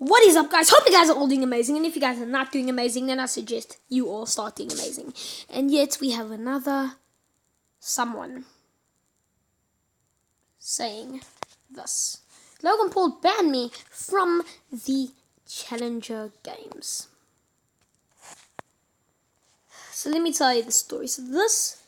What is up, guys? Hope you guys are all doing amazing, and if you guys are not doing amazing, then I suggest you all start doing amazing. And yet we have another someone saying this. Logan Paul banned me from the Challenger Games. So let me tell you the story. So this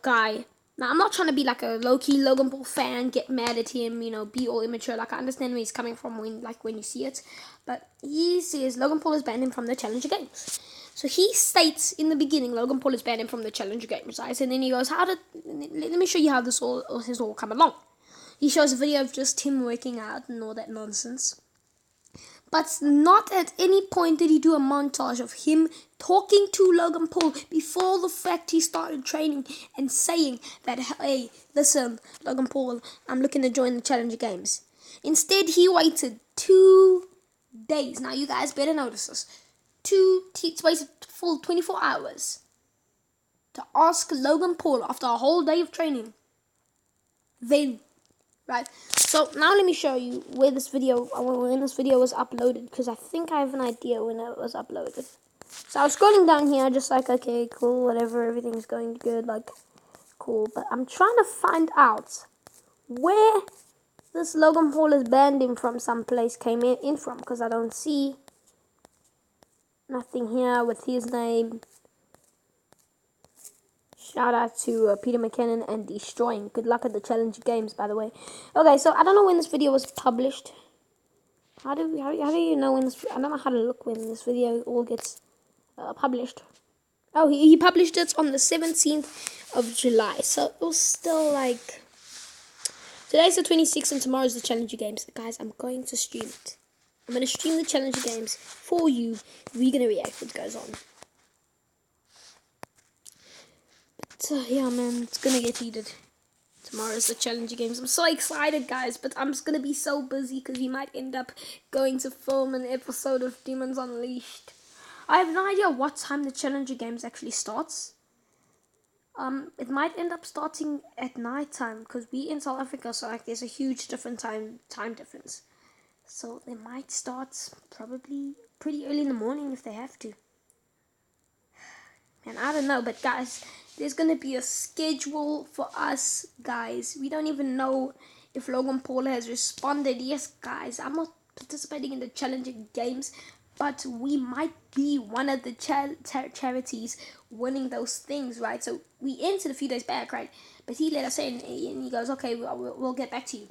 guy, now I'm not trying to be like a low-key Logan Paul fan, get mad at him, be all immature. Like, I understand where he's coming from when you see it. But he says Logan Paul has banned him from the Challenger Games. So he states in the beginning, Logan Paul has banned him from the Challenger Games, right? And then he goes, let me show you how this has all come along. He shows a video of just him working out and all that nonsense. But not at any point did he do a montage of him talking to Logan Paul before the fact he started training and saying that, hey, listen, Logan Paul, I'm looking to join the Challenger Games. Instead, he waited 2 days. Now, you guys better notice this. He waited full 24 hours to ask Logan Paul after a whole day of training. Then, right, so now let me show you when this video was uploaded, because I think I have an idea when it was uploaded. So I was scrolling down here, just like, okay, cool, whatever, everything's going good, like, cool. But I'm trying to find out where this Logan Paul has banned him from someplace came in from, because I don't see nothing here with his name. Shout out to Peter McKinnon and Destroying. Good luck at the Challenger Games, by the way. Okay, so I don't know when this video was published. How do you know when this? I don't know how to look when this video all gets published. Oh, he published it on the 17th of July. So it was still like, today's the 26th and tomorrow's the Challenger Games. Guys, I'm going to stream it. I'm going to stream the Challenger Games for you. We're going to react what goes on. Yeah, man, it's gonna get heated. Tomorrow's the Challenger Games. I'm so excited, guys, but I'm just gonna be so busy because we might end up going to film an episode of Demons Unleashed. I have no idea what time the Challenger Games actually starts. It might end up starting at night time because we in South Africa, so like there's a huge different time difference. So they might start probably pretty early in the morning if they have to. Man, I don't know, but guys, there's going to be a schedule for us, guys. We don't even know if Logan Paul has responded. Yes, guys, I'm not participating in the Challenger Games, but we might be one of the charities winning those things, right? So we entered a few days back, right? But he let us in, and he goes, okay, we'll get back to you.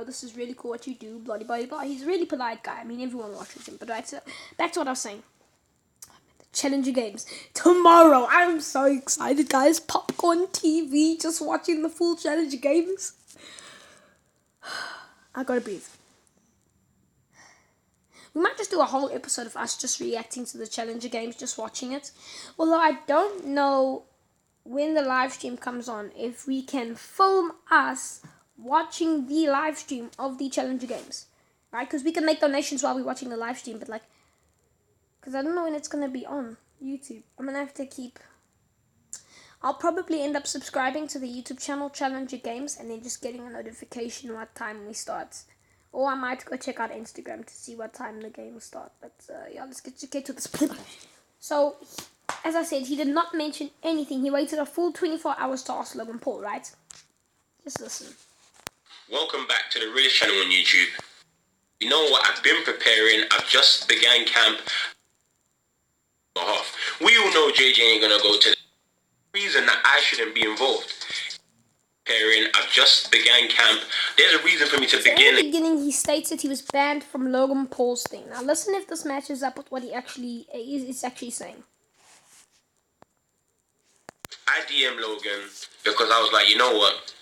This is really cool what you do, blah, blah, blah, blah. He's a really polite guy. I mean, everyone watches him. But right, so back to what I was saying. Challenger Games tomorrow. I'm so excited, guys. Popcorn TV, just watching the full Challenger Games. I gotta breathe. We might just do a whole episode of us just reacting to the Challenger Games, just watching it. Although I don't know when the live stream comes on, if we can film us watching the live stream of the Challenger Games, right? Because we can make donations while we're watching the live stream, but like, because I don't know when it's going to be on YouTube. I'm going to have to I'll probably end up subscribing to the YouTube channel Challenger Games and then just getting a notification what time we start. Or I might go check out Instagram to see what time the games start. But yeah, let's get to this. So, as I said, he did not mention anything. He waited a full 24 hours to ask Logan Paul, right? Just listen. Welcome back to the realest channel on YouTube. You know what? I've been preparing. I've just began camp. We all know JJ ain't gonna go to the reason that I shouldn't be involved. I've just began camp. There's a reason for me to begin. In the beginning, he states that he was banned from Logan Paul's thing. Now listen if this matches up with what he actually is actually saying. I DM Logan because I was like, you know what?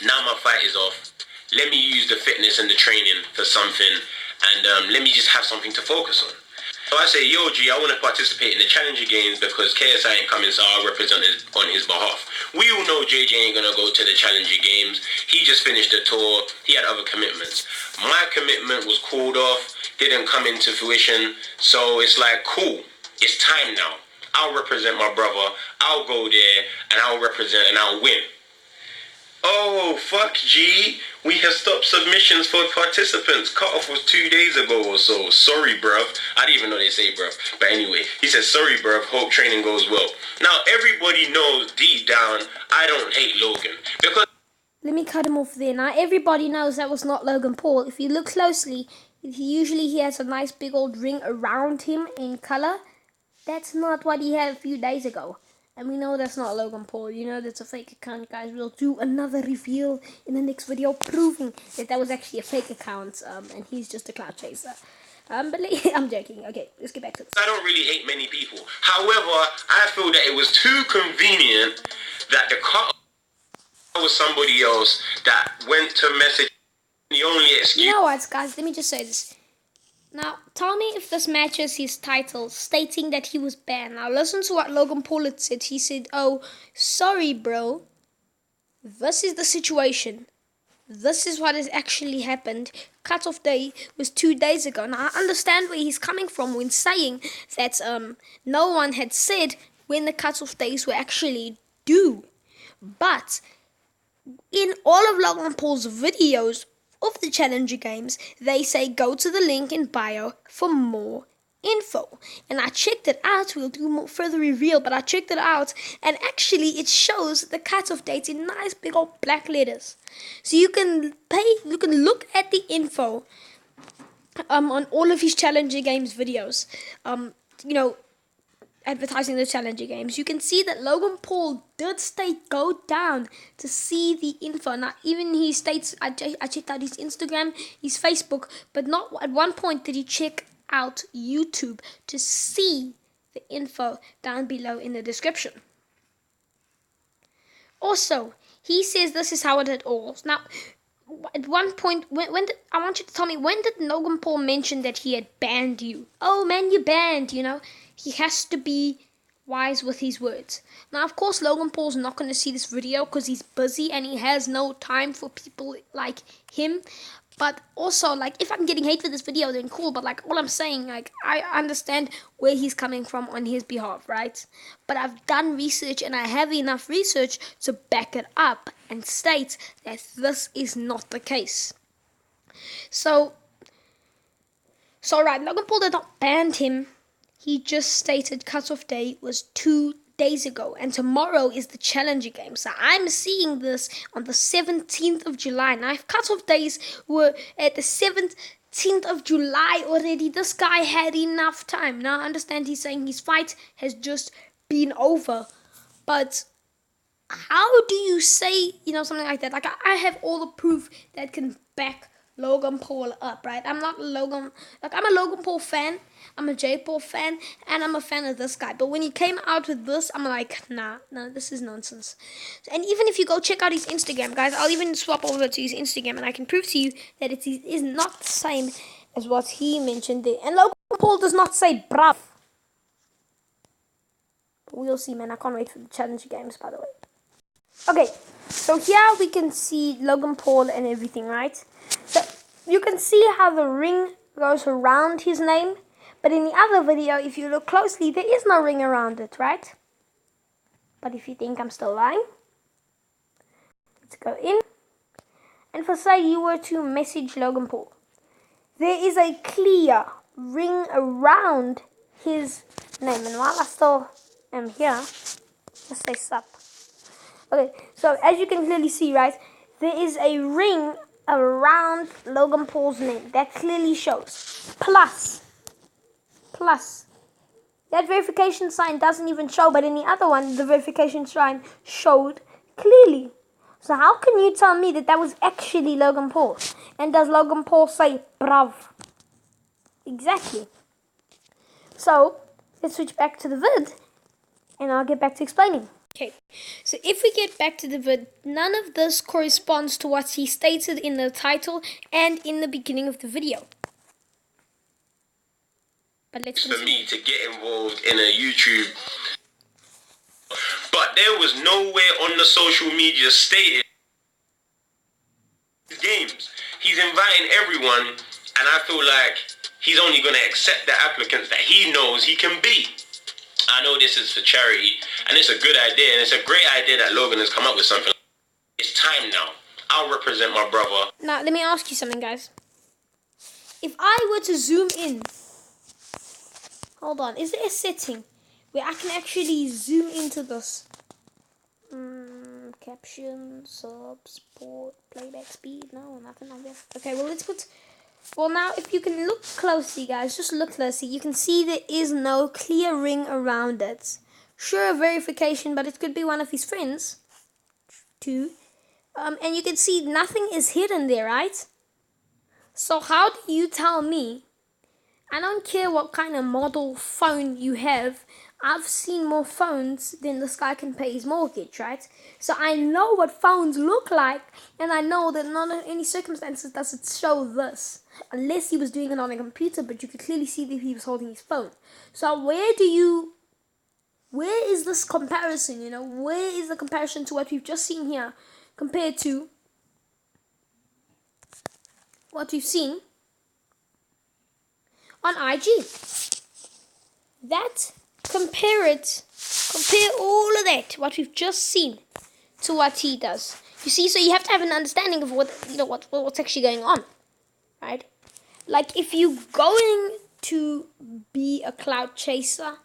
Now my fight is off. Let me use the fitness and the training for something, and let me just have something to focus on. So I say, yo, G, I want to participate in the Challenger Games because KSI ain't coming, so I'll represent on his behalf. We all know JJ ain't going to go to the Challenger Games. He just finished the tour. He had other commitments. My commitment was called off, didn't come into fruition. So it's like, cool, it's time now. I'll represent my brother. I'll go there, and I'll represent, and I'll win. Oh, fuck, G. We have stopped submissions for participants. Cutoff was 2 days ago or so. Sorry, bruv. I didn't even know they say bruv. But anyway, he says, sorry, bruv. Hope training goes well. Now, everybody knows deep down, I don't hate Logan. Because... Let me cut him off there. Now, everybody knows that was not Logan Paul. If you look closely, he has a nice big old ring around him in color. That's not what he had a few days ago. And we know that's not Logan Paul. You know that's a fake account, guys. We'll do another reveal in the next video proving that was actually a fake account. And he's just a cloud chaser. But I'm joking. Okay, let's get back to this. I don't really hate many people. However, I feel that it was too convenient that the cut was somebody else that went to message the only excuse. You know what, guys? Let me just say this. Now, tell me if this matches his title, stating that he was banned. Now, listen to what Logan Paul had said. He said, oh, sorry, bro. This is the situation. This is what has actually happened. Cutoff day was 2 days ago. Now, I understand where he's coming from when saying that no one had said when the cutoff days were actually due. But in all of Logan Paul's videos of the Challenger Games, they say go to the link in bio for more info. And I checked it out. We'll do more further reveal, but I checked it out, and actually it shows the cutoff dates in nice big old black letters. So you can look at the info on all of his Challenger Games videos. You know, advertising the Challenger Games, you can see that Logan Paul did state go down to see the info. Now, even he states, I checked out his Instagram, his Facebook, but not at one point did he check out YouTube to see the info down below in the description. Also, he says this is how it all. Now, at one point, I want you to tell me, when did Logan Paul mention that he had banned you? Oh man, you banned, you know. He has to be wise with his words. Now, of course, Logan Paul's not going to see this video because he's busy and he has no time for people like him. But also, like, if I'm getting hate for this video, then cool. But, like, all I'm saying, like, I understand where he's coming from on his behalf, right? But I've done research and I have enough research to back it up and state that this is not the case. So right, Logan Paul did not ban him. He just stated cutoff day was 2 days ago, and tomorrow is the Challenger Game. So I'm seeing this on the 17th of July. Now, if cutoff days were at the 17th of July already, this guy had enough time. Now, I understand he's saying his fight has just been over, but how do you say, you know, something like that? Like, I have all the proof that can back Logan Paul up, right? I'm a Logan Paul fan, I'm a Jake Paul fan, and I'm a fan of this guy. But when he came out with this, I'm like, nah, this is nonsense. And even if you go check out his Instagram, guys, I'll even swap over to his Instagram, and I can prove to you that it is not the same as what he mentioned there. And Logan Paul does not say bruv. But we'll see, man. I can't wait for the Challenger Games, by the way. Okay, so here we can see Logan Paul and everything, right? So you can see how the ring goes around his name, but in the other video, if you look closely, there is no ring around it, right? But if you think I'm still lying, let's go in. And for say you were to message Logan Paul, there is a clear ring around his name. And while I still am here, let's say sup. Okay, so as you can clearly see, right, there is a ring around Logan Paul's name. That clearly shows. Plus. That verification sign doesn't even show, but in the other one, the verification sign showed clearly. So how can you tell me that was actually Logan Paul? And does Logan Paul say, bruv? Exactly. So, let's switch back to the vid, and I'll get back to explaining. Okay, so if we get back to the vid, none of this corresponds to what he stated in the title and in the beginning of the video. But let's for me to get involved in a YouTube, but there was nowhere on the social media stated games. He's inviting everyone, and I feel like he's only going to accept the applicants that he knows he can beat. I know this is for charity, and it's a good idea, and it's a great idea that Logan has come up with something. It's time now. I'll represent my brother. Now, let me ask you something, guys. If I were to zoom in, hold on, is there a setting where I can actually zoom into this? Caption, sub, support, playback speed, no, nothing like that. Okay, well, let's put, well, now, if you can look closely, guys, just look closely, you can see there is no clear ring around it. Sure, verification, but it could be one of his friends, too. And you can see nothing is hidden there, right? So how do you tell me? I don't care what kind of model phone you have. I've seen more phones than this guy can pay his mortgage, right? So I know what phones look like, and I know that not in any circumstances does it show this. Unless he was doing it on a computer, but you could clearly see that he was holding his phone. So where is this comparison, you know? Where is the comparison to what we've just seen here compared to what we've seen on IG? Compare all of that, what we've just seen, to what he does. You see, so you have to have an understanding of what's actually going on, right? Like, if you're going to be a cloud chaser,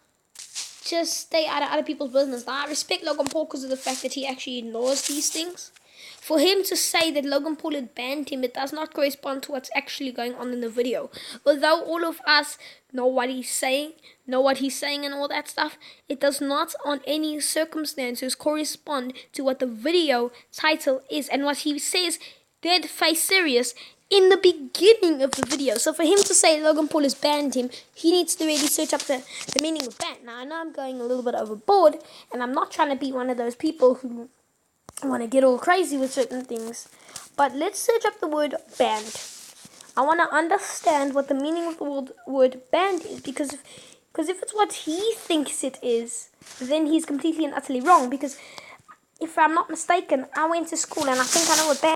just stay out of other people's business. Now, I respect Logan Paul because of the fact that he actually ignores these things. For him to say that Logan Paul had banned him, it does not correspond to what's actually going on in the video. Although all of us know what he's saying and all that stuff, it does not on any circumstances correspond to what the video title is and what he says dead face serious in the beginning of the video. So for him to say Logan Paul has banned him, he needs to really search up the meaning of ban. Now, I know I'm going a little bit overboard, and I'm not trying to be one of those people who want to get all crazy with certain things, but let's search up the word banned. I want to understand what the meaning of the word banned is, because if it's what he thinks it is, then he's completely and utterly wrong. Because if I'm not mistaken, I went to school and I think I know what banned.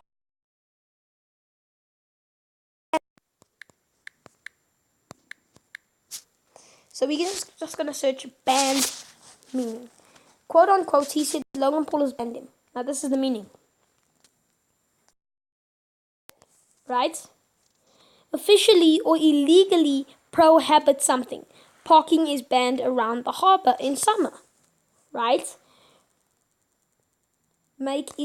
So we're just going to search banned meaning. Quote unquote, he said Logan Paul has banned him. Now this is the meaning. Right? Officially or illegally prohibit something. Parking is banned around the harbor in summer. Right?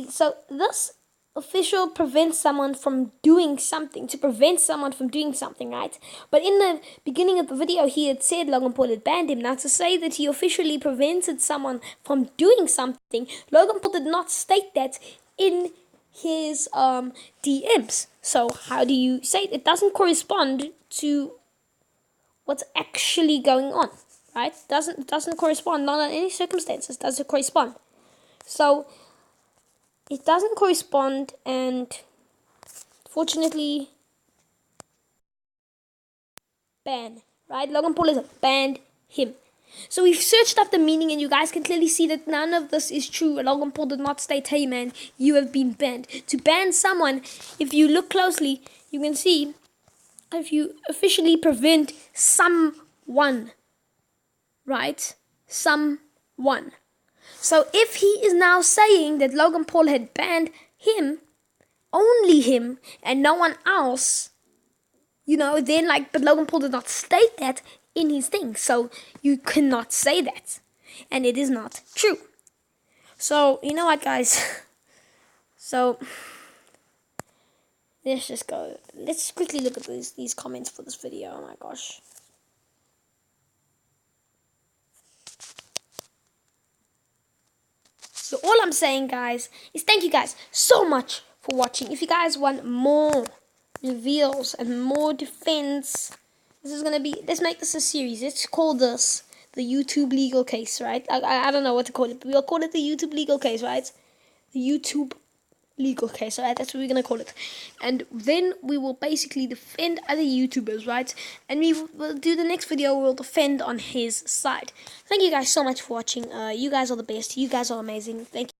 So this official prevents someone from doing something, to prevent someone from doing something, right? But in the beginning of the video, he had said Logan Paul had banned him. Now, to say that he officially prevented someone from doing something, Logan Paul did not state that in his DMs. So how do you say it? It doesn't correspond to what's actually going on, right? It doesn't correspond. Not in any circumstances does it correspond. So it doesn't correspond, and fortunately, ban, right? Logan Paul has banned him. So we've searched up the meaning, and you guys can clearly see that none of this is true. Logan Paul did not state, hey man, you have been banned. To ban someone, if you look closely, you can see, if you officially prevent someone, right? Someone. So if he is now saying that Logan Paul had banned him, only him, and no one else, then but Logan Paul did not state that in his thing. So you cannot say that. And it is not true. So, you know what, guys? So, let's just go. Let's quickly look at these comments for this video. Oh my gosh. So all I'm saying, guys, is thank you guys so much for watching. If you guys want more reveals and more defense, let's make this a series. Let's call this the YouTube legal case, right? I don't know what to call it, but we'll call it the YouTube legal case, right? The YouTube legal case, right? That's what we're gonna call it. And then we will basically defend other YouTubers, right? And we will do the next video, we'll defend on his side. Thank you guys so much for watching. You guys are the best. You guys are amazing. Thank you.